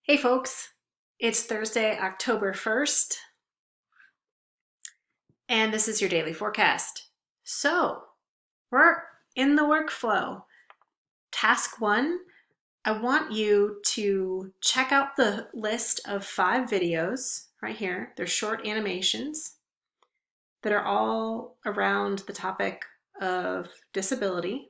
Hey folks, it's Thursday, October 1st, and this is your daily forecast. So, we're in the workflow. Task one, I want you to check out the list of 5 videos right here. They're short animations that are all around the topic of disability.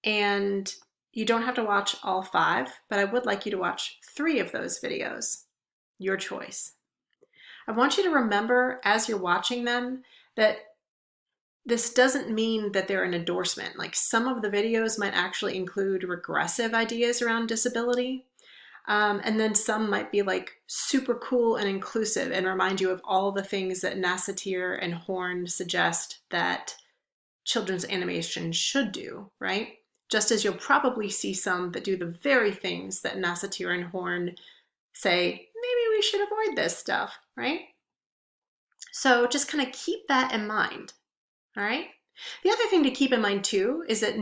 And you don't have to watch all 5, but I would like you to watch 3 of those videos. Your choice. I want you to remember as you're watching them that this doesn't mean that they're an endorsement. Like some of the videos might actually include regressive ideas around disability. And then some might be like super cool and inclusive and remind you of all the things that Nassatir and Horn suggest that children's animation should do, right? Just as you'll probably see some that do the very things that Nassatir and Horn say, maybe we should avoid this stuff, right? So just kind of keep that in mind, all right? The other thing to keep in mind too is that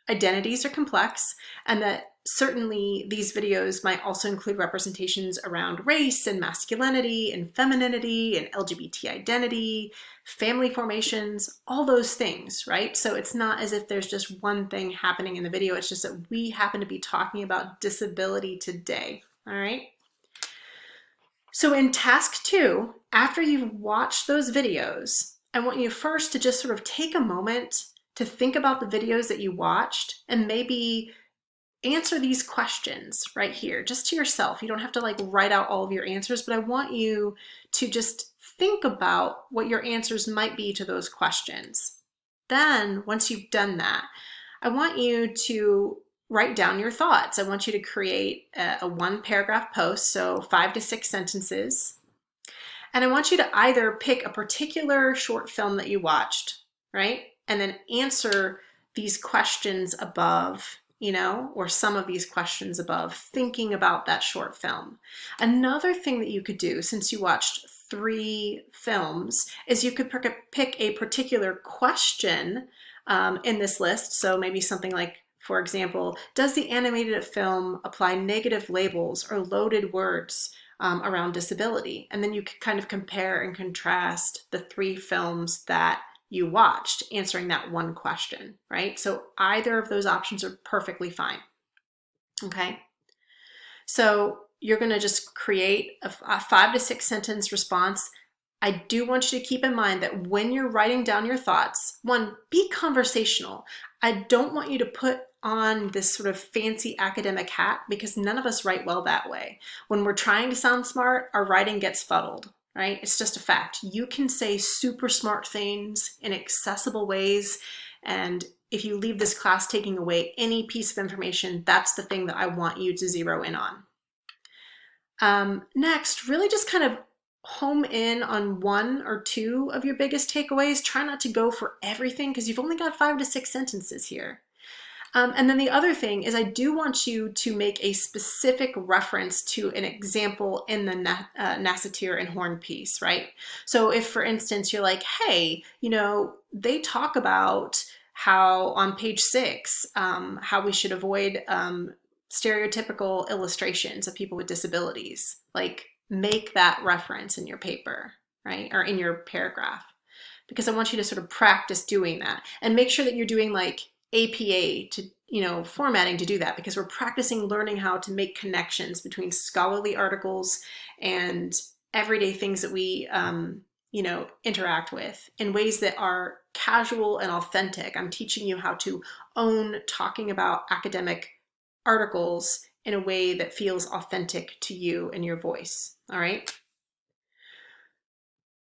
identities are complex and that certainly these videos might also include representations around race and masculinity and femininity and LGBT identity, family formations, all those things, right? So it's not as if there's just one thing happening in the video, it's just that we happen to be talking about disability today, all right? So in task 2, after you've watched those videos, I want you first to just sort of take a moment to think about the videos that you watched and maybe answer these questions right here, just to yourself. You don't have to like write out all of your answers, but I want you to just think about what your answers might be to those questions. Then, once you've done that, I want you to write down your thoughts. I want you to create a 1 paragraph post, so 5 to 6 sentences. And I want you to either pick a particular short film that you watched, right? And then answer these questions above, or some of these questions above, thinking about that short film. Another thing that you could do, since you watched 3 films, is you could pick a particular question in this list. So maybe something like, for example, does the animated film apply negative labels or loaded words around disability? And then you could kind of compare and contrast the 3 films that you watched, answering that one question, right? So either of those options are perfectly fine, okay? So you're gonna just create a 5 to 6 sentence response. I do want you to keep in mind that when you're writing down your thoughts, 1, be conversational. I don't want you to put on this sort of fancy academic hat because none of us write well that way. When we're trying to sound smart, our writing gets fuddled, right? It's just a fact. You can say super smart things in accessible ways, and if you leave this class taking away any piece of information, that's the thing that I want you to zero in on. Next, really just kind of home in on 1 or 2 of your biggest takeaways. Try not to go for everything because you've only got 5 to 6 sentences here. And then the other thing is I do want you to make a specific reference to an example in the Nassatir and Horn piece, right? So if, for instance, you're like, hey, they talk about how on page 6, how we should avoid stereotypical illustrations of people with disabilities. Like, make that reference in your paper, right? Or in your paragraph. Because I want you to sort of practice doing that and make sure that you're doing like APA to, formatting to do that, because we're practicing learning how to make connections between scholarly articles and everyday things that we, interact with in ways that are casual and authentic. I'm teaching you how to own talking about academic articles in a way that feels authentic to you and your voice. All right?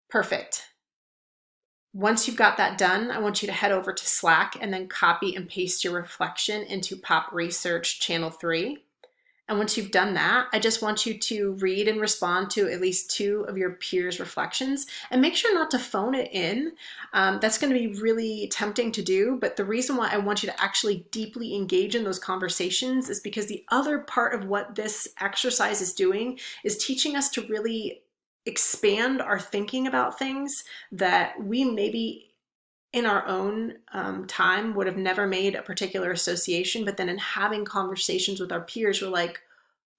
Perfect. Once you've got that done, I want you to head over to Slack and then copy and paste your reflection into Pop Research Channel 3. And once you've done that, I just want you to read and respond to at least 2 of your peers' reflections and make sure not to phone it in. That's going to be really tempting to do, but the reason why I want you to actually deeply engage in those conversations is because the other part of what this exercise is doing is teaching us to really expand our thinking about things that we maybe in our own time would have never made a particular association, but then in having conversations with our peers, we're like,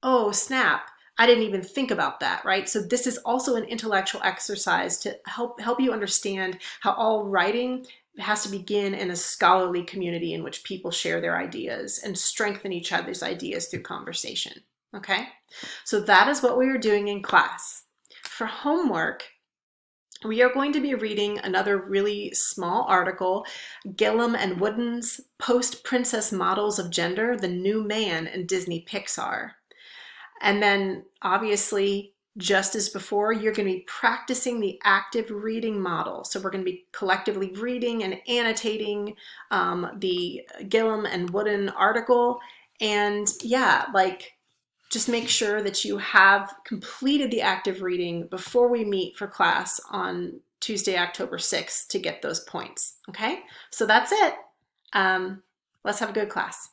oh, snap, I didn't even think about that, right? So this is also an intellectual exercise to help you understand how all writing has to begin in a scholarly community in which people share their ideas and strengthen each other's ideas through conversation. Okay? So that is what we are doing in class. For homework, we are going to be reading another really small article, Gillum and Wooden's Post-Princess Models of Gender, The New Man in Disney Pixar. And then obviously, just as before, you're going to be practicing the active reading model. So we're going to be collectively reading and annotating the Gillum and Wooden article. And yeah, like, just make sure that you have completed the active reading before we meet for class on Tuesday, October 6th to get those points. Okay, so that's it. Let's have a good class.